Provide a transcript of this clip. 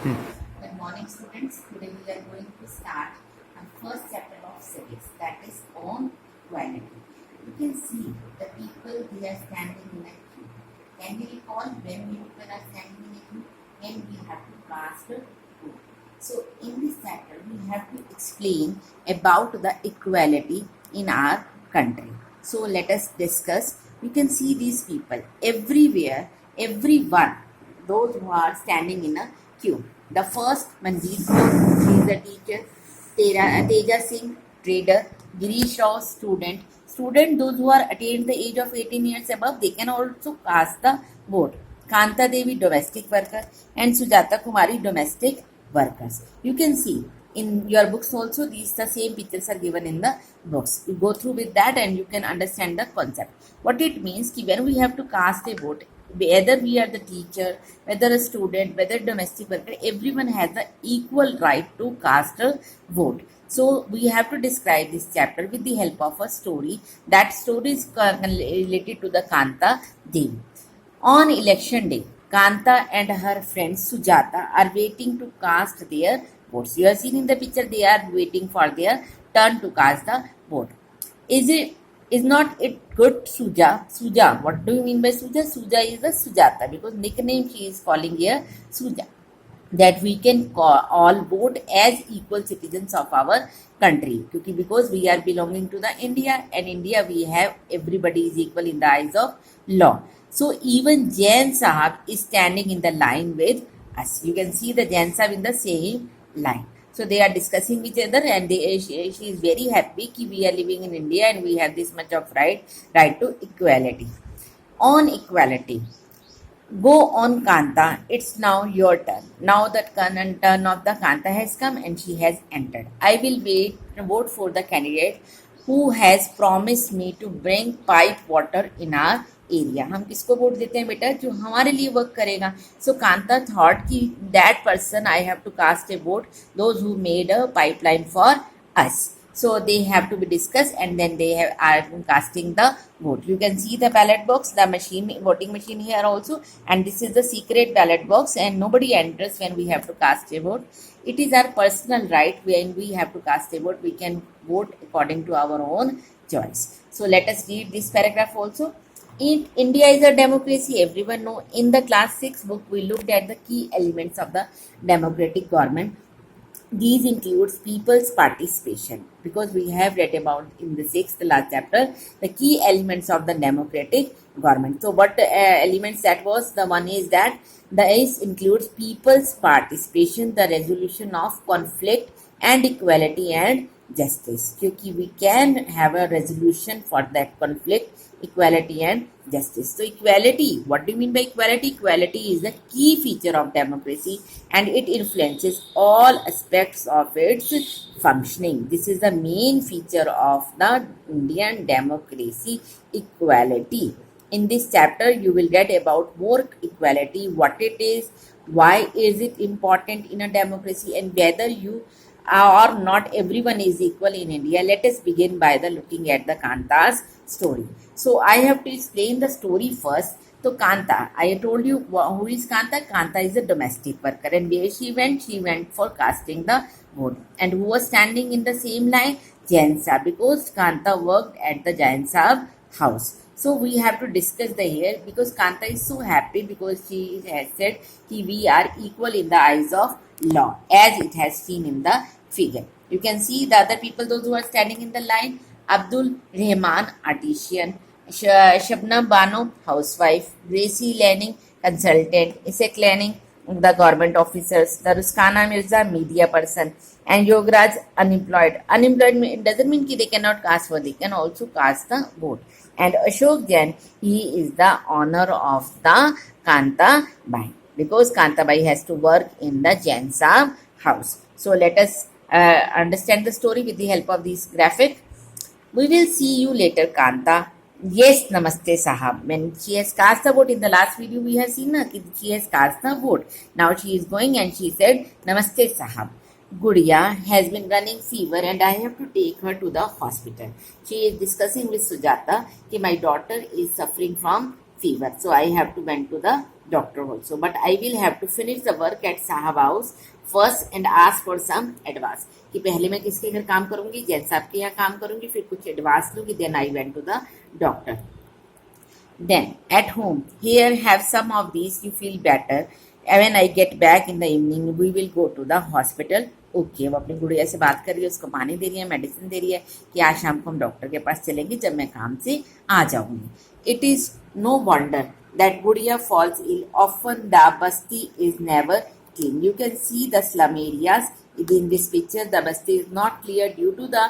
Good morning, students. Today we are going to start our first chapter of civics, that is on equality. You can see the people, they are standing in a queue. Can you recall when we people are standing in a queue and we have to cast a vote? So in this chapter we have to explain about the equality in our country. So let us discuss. You can see these people everywhere, everyone, those who are standing in a queue. The first, Manjeet Kaur, she is a teacher. Teja Singh, trader. Girish Rao, student. Student, those who are attained the age of 18 years above, they can also cast the vote. Kanta Devi, domestic worker, and Sujata Kumari, domestic workers. You can see in your books also, these the same pictures are given in the books. You go through with that and you can understand the concept. What it means ki when we have to cast a vote, whether we are the teacher, whether a student, whether domestic worker, everyone has the equal right to cast a vote. So we have to describe this chapter with the help of a story. That story is related to the Kanta Devi. On election day, Kanta and her friend Sujata are waiting to cast their votes. You have seen in the picture, they are waiting for their turn to cast the vote. Is not it good, Suja? Suja, what do you mean by Suja? Suja is the Sujata because nickname she is calling here Suja. That we can all vote as equal citizens of our country. Because we are belonging to the India, and India we have everybody is equal in the eyes of law. So even Jain Sahab is standing in the line with us. You can see the Jain Sahab in the same line. So they are discussing each other, and she is very happy that we are living in India and we have this much of right to equality. On equality. Go on, Kanta. It's now your turn. Now that turn of the Kanta has come and she has entered. I will vote for the candidate who has promised me to bring pipe water in our area. हम किसको vote देते हैं बेटा? जो हमारे लिए work करेगा. So Kanta thought कि that person I have to cast a vote, those who made a pipeline for us. So they have to be discussed and then they are casting the vote. You can see the ballot box, the voting machine here also, and this is the secret ballot box and nobody enters when we have to cast a vote. It is our personal right. When we have to cast a vote, we can vote according to our own choice. So let us read this paragraph also. India is a democracy, everyone know. In the class 6 book, we looked at the key elements of the democratic government. These includes people's participation, because we have read about in the last chapter the key elements of the democratic government. So what elements that was? The one is that this includes people's participation, the resolution of conflict, and equality and justice. Because we can have a resolution for that conflict, equality and justice. So equality, what do you mean by equality? Equality is the key feature of democracy and it influences all aspects of its functioning. This is the main feature of the Indian democracy, equality. In this chapter, you will read about more equality, what it is, why is it important in a democracy, and whether you or not everyone is equal in India. Let us begin by looking at the Kanta's story. So I have to explain the story first. So Kanta, I told you who is Kanta. Kanta is a domestic worker, and where she went for casting the vote. And who was standing in the same line? Jain Sahab, because Kanta worked at the Jain Sahab house. So we have to discuss the here because Kanta is so happy because she has said that we are equal in the eyes of law, as it has seen in the figure. You can see the other people, those who are standing in the line. Abdul Rahman, artisan. Shabnam Bano, housewife. Gracie Lanning, consultant. Isaac Lanning, the government officers. The Ruskana Mirza, media person. And Yograj, unemployed. Unemployed doesn't mean that they cannot cast vote. They can also cast the vote. And Ashok Jain, he is the owner of the Kanta Bai, because Kanta Bai has to work in the Jain Sahab house. So let us understand the story with the help of this graphic. We will see you later, Kanta. Yes, Namaste Sahab. When she has cast the vote in the last video, we have seen that she has cast the vote. Now she is going and she said, Namaste Sahab. Gudiya has been running fever and I have to take her to the hospital. She is discussing with Sujata that my daughter is suffering from fever. So I have to went to the doctor also. But I will have to finish the work at Sahab house first and ask for some advice. कि पहले मैं किसके घर काम करूंगी, जैन साहब के यहाँ काम करूंगी, फिर कुछ एडवांस लूंगी. Then I went to the doctor. Then at home, here have some of these, you feel better. And when I get back in the evening, we will go to the hospital. Okay, वो अपनी गुड़िया से बात कर रही है, उसको पानी दे रही है, मेडिसिन दे रही है कि आज शाम को हम डॉक्टर के पास चलेंगे जब मैं काम से आ जाऊंगी. It is no wonder that Gudiya falls ill. Often the basti is never clean. You can see the slum areas in this picture. The basti is not clear due to the